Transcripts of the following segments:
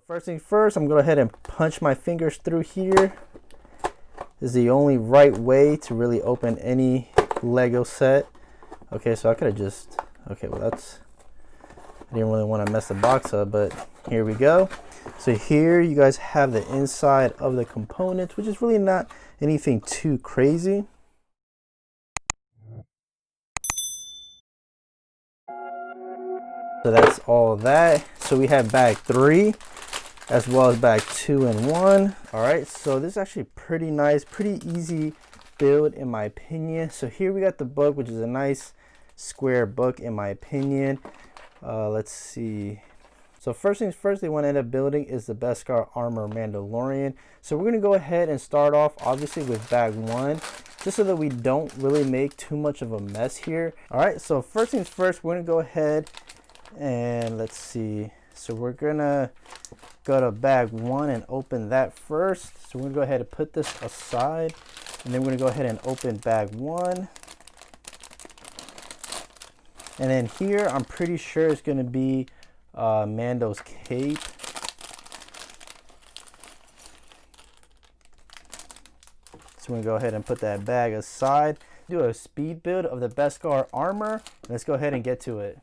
First things first, I'm going to go ahead and punch my fingers through here. This is the only right way to really open any Lego set. Okay, so I could have just, okay, well that's, I didn't really want to mess the box up, but here we go. So here you guys have the inside of the components, which is really not anything too crazy. So that's all that. So we have bag 3 as well as bag 2 and 1. All right, so this is actually pretty nice, pretty easy build in my opinion. So here we got the book, which is a nice square book in my opinion. Let's see. So first things first, they want to end up building is the Beskar Armor Mandalorian. So we're going to go ahead and start off obviously with bag 1, just so that we don't really make too much of a mess here. All right, so first things first, we're going to go ahead and let's see. So we're going to go to bag 1 and open that first. So we're going to go ahead and put this aside, and then we're going to go ahead and open bag 1. And then here, I'm pretty sure it's going to be Mando's cape. So we're going to go ahead and put that bag aside. Do a speed build of the Beskar armor. Let's go ahead and get to it.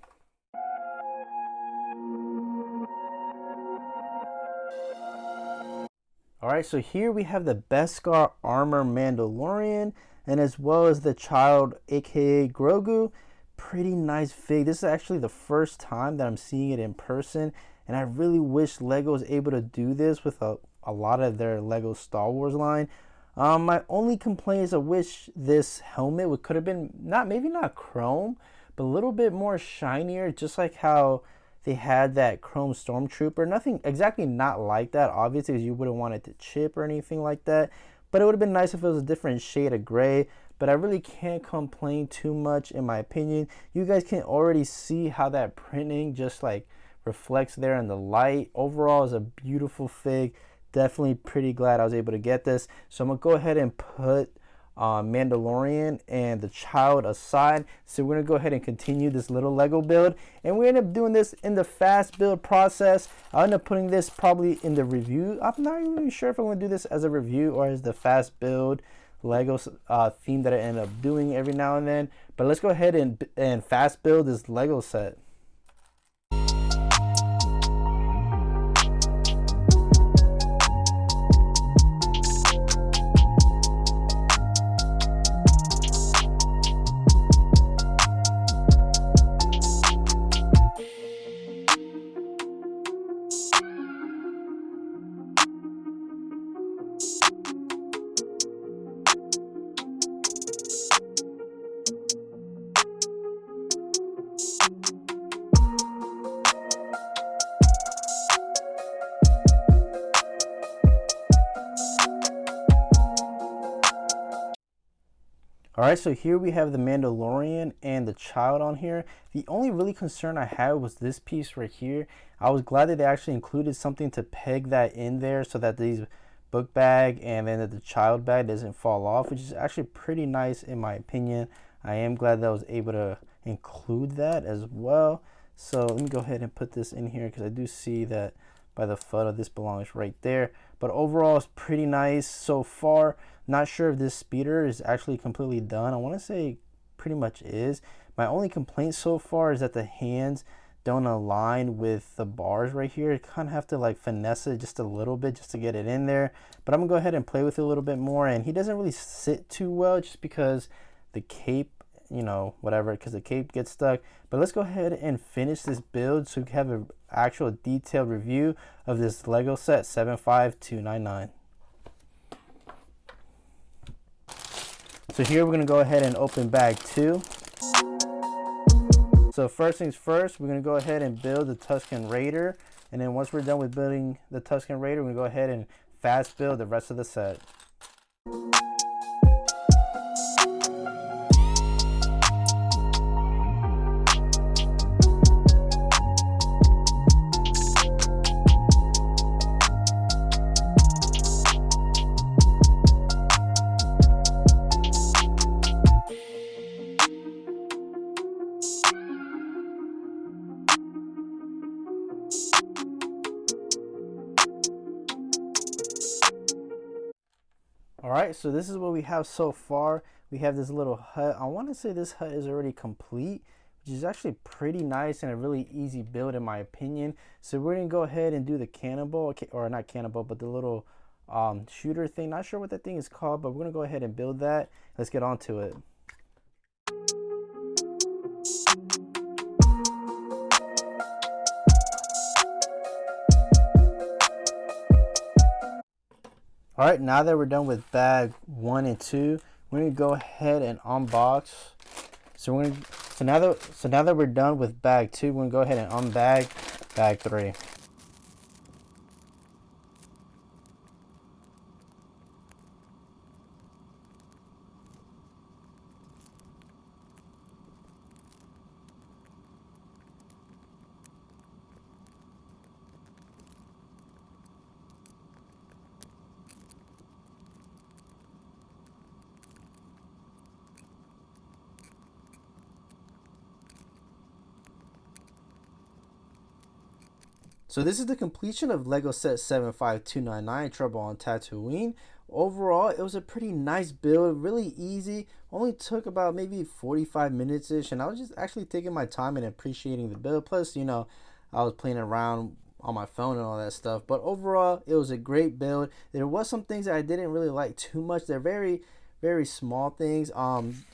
Alright, so here we have the Beskar Armor Mandalorian, and as well as the child, aka Grogu. Pretty nice fig. This is actually the first time that I'm seeing it in person, and I really wish Lego was able to do this with a lot of their Lego Star Wars line. My only complaint is I wish this helmet could have been maybe not chrome, but a little bit more shinier, just like how they had that chrome stormtrooper. Nothing exactly not like that, obviously, because you wouldn't want it to chip or anything like that, but it would have been nice if it was a different shade of gray. But I really can't complain too much in my opinion. You guys can already see how that printing just like reflects there in the light. Overall is a beautiful fig. Definitely pretty glad I was able to get this. So I'm gonna go ahead and put Mandalorian and the child aside. So we're gonna go ahead and continue this little Lego build, and we end up doing this in the fast build process. I'll end up putting this probably in the review. I'm not even sure if I'm gonna do this as a review or as the fast build Lego theme that I end up doing every now and then. But let's go ahead and fast build this Lego set. Alright, so here we have the Mandalorian and the child on here. The only really concern I had was this piece right here. I was glad that they actually included something to peg that in there so that these book bag and then the child bag doesn't fall off, which is actually pretty nice in my opinion. I am glad that I was able to include that as well. So let me go ahead and put this in here because I do see that by the photo this belongs right there. But overall it's pretty nice so far. Not sure if this speeder is actually completely done. I want to say pretty much is. My only complaint so far is that the hands don't align with the bars right here. You kind of have to like finesse it just a little bit just to get it in there. But I'm gonna go ahead and play with it a little bit more, and he doesn't really sit too well just because the cape, you know, whatever, because the cape gets stuck. But let's go ahead and finish this build so we can have an actual detailed review of this Lego set 75299. So here we're going to go ahead and open bag 2. So first things first, we're going to go ahead and build the Tusken Raider. And then once we're done with building the Tusken Raider, we're going to go ahead and fast build the rest of the set. All right, so this is what we have so far. We have this little hut. I want to say this hut is already complete, which is actually pretty nice and a really easy build in my opinion. So we're gonna go ahead and do the cannonball, or not cannonball, but the little shooter thing. Not sure what that thing is called, but we're gonna go ahead and build that. Let's get on to it. All right, now that we're done with bag 1 and 2, we're gonna go ahead and unbox. So now that we're done with bag 2, we're gonna go ahead and unbag bag 3. So this is the completion of Lego set 75299 Trouble on Tatooine. Overall, it was a pretty nice build, really easy. Only took about maybe 45 minutes-ish, and I was just actually taking my time and appreciating the build. Plus, you know, I was playing around on my phone and all that stuff. But overall, it was a great build. There was some things that I didn't really like too much. They're very small things.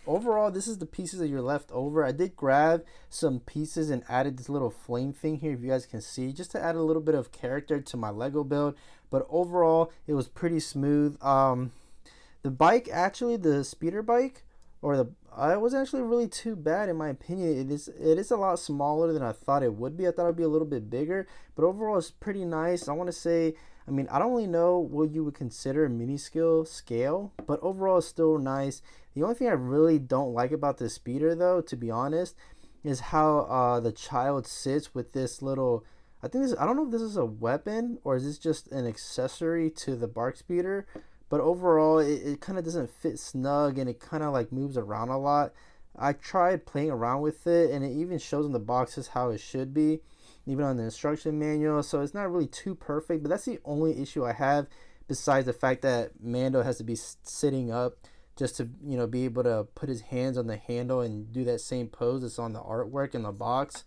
Overall, this is the pieces that you're left over. I did grab some pieces and added this little flame thing here, if you guys can see, just to add a little bit of character to my Lego build. But overall, it was pretty smooth. The bike, actually, the speeder bike, it was actually really too bad in my opinion. It is a lot smaller than I thought it would be. I thought it would be a little bit bigger, but overall it's pretty nice. I want to say, I mean, I don't really know what you would consider a mini scale, but overall it's still nice. The only thing I really don't like about the speeder, though, to be honest, is how the child sits with this little, I don't know if this is a weapon or is this just an accessory to the bark speeder, but overall it kind of doesn't fit snug and it kind of like moves around a lot. I tried playing around with it and it even shows in the boxes how it should be, even on the instruction manual, so it's not really too perfect. But that's the only issue I have, besides the fact that Mando has to be sitting up just to, you know, be able to put his hands on the handle and do that same pose that's on the artwork in the box.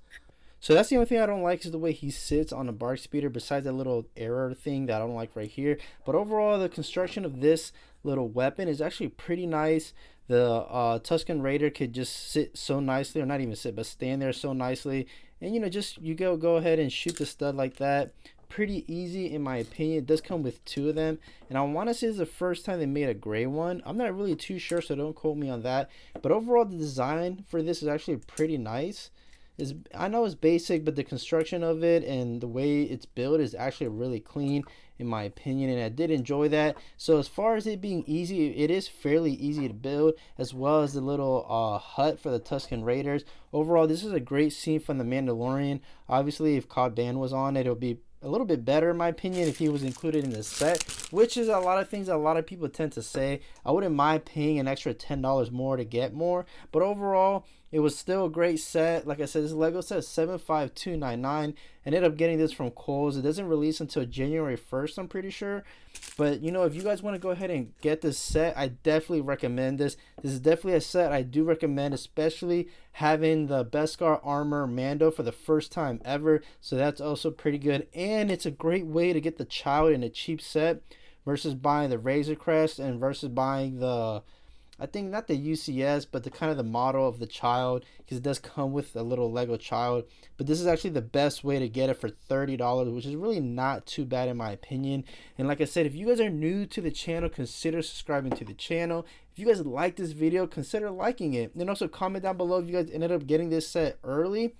So that's the only thing I don't like, is the way he sits on the bark speeder, besides that little error thing that I don't like right here. But overall, the construction of this little weapon is actually pretty nice. The Tusken Raider could just sit so nicely, or not even sit, but stand there so nicely. And, you know, just you go ahead and shoot the stud like that. Pretty easy in my opinion. It does come with 2 of them, and I want to say it's the first time they made a gray one. I'm not really too sure, so don't quote me on that. But overall, the design for this is actually pretty nice. I know it's basic, but the construction of it and the way it's built is actually really clean in my opinion, and I did enjoy that. So as far as it being easy, it is fairly easy to build, as well as the little hut for the Tusken Raiders. Overall, this is a great scene from The Mandalorian. Obviously, if Cobb Band was on it, it would be a little bit better in my opinion if he was included in the set, which is a lot of things that a lot of people tend to say. I wouldn't mind paying an extra $10 more to get more, but overall it was still a great set. Like I said, this Lego set 75299. I ended up getting this from Kohl's. It doesn't release until January 1st, I'm pretty sure. But, you know, if you guys want to go ahead and get this set, I definitely recommend this. This is definitely a set I do recommend, especially having the Beskar armor Mando for the first time ever. So that's also pretty good. And it's a great way to get the child in a cheap set versus buying the Razor Crest and versus buying the, I think not the UCS, but the kind of the model of the child, because it does come with a little Lego child. But this is actually the best way to get it for $30, which is really not too bad in my opinion. And like I said, if you guys are new to the channel, consider subscribing to the channel. If you guys like this video, consider liking it. And also comment down below if you guys ended up getting this set early.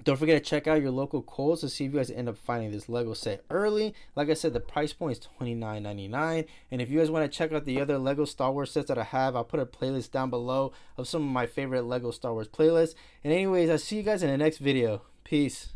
Don't forget to check out your local Kohl's to see if you guys end up finding this Lego set early. Like I said, the price point is $29.99. And if you guys want to check out the other Lego Star Wars sets that I have, I'll put a playlist down below of some of my favorite Lego Star Wars playlists. And anyways, I'll see you guys in the next video. Peace.